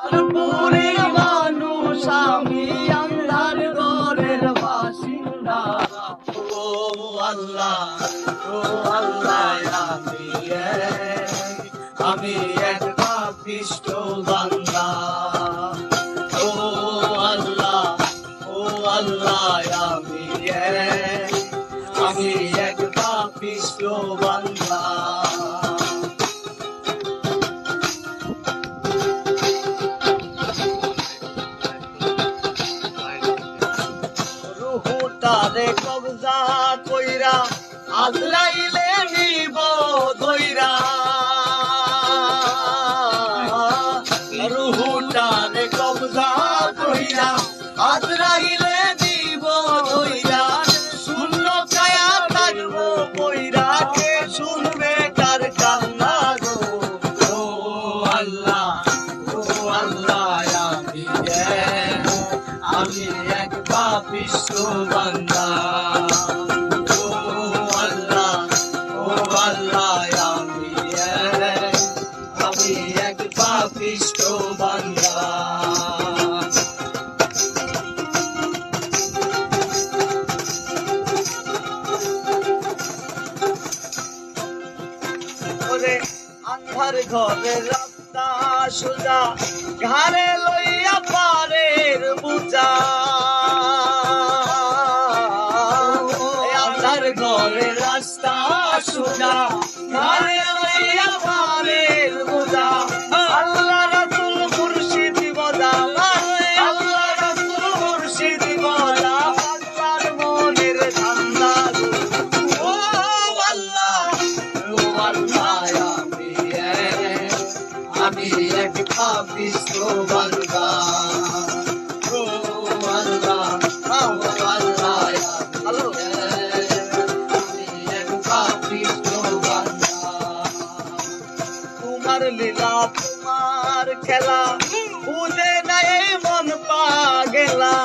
পুরীর মানুষ আমি আন্ধার ঘরের বাসিন্দা। ও আল্লাহ, ও আল্লাহ, আমি এক পাপিষ্ঠ বান্দা। ও আল্লাহ, ও আল্লাহ, আমি এক পাপিষ্ঠ বান্দা। রুহুটারে কবজা কইরা আজরাইলে নিব ধইরা। রুহুটারে কবজা কইরা আজরাইলে নিব ধইরা। শূন্য কায়া থাকবো কইরা, কে শুনবে কার কান্না গো। ও আল্লাহ, ও আল্লাহ, আমি এক পাপিষ্ঠ বান্দা। ও আল্লাহ, ও আল্লাহ, আমি এক পাপিষ্ঠ বান্দা। ওরে আন্ধার ঘরে রাস্তা সোজা, ঘাড়ে লইয়া পারের বুঝা। আন্ধার ঘরে রাস্তা সোজা, ঘাড়ে লইয়া পারের বুঝা। আল্লাহ রাসূল মুর্শিদ বদা, আল্লাহ রাসূল মুর্শিদ বদা, আল্লাহর মনের ধান্দা গো। ও আল্লাহ, ও আল্লাহ, আমি এক পাপিষ্ঠ বান্দা। ও আল্লাহ, ও আল্লাহ, আমি এক পাপিষ্ঠ বান্দা। তোমার লীলা, তোমার খেলা, বুঝে নাই মন পাগলা।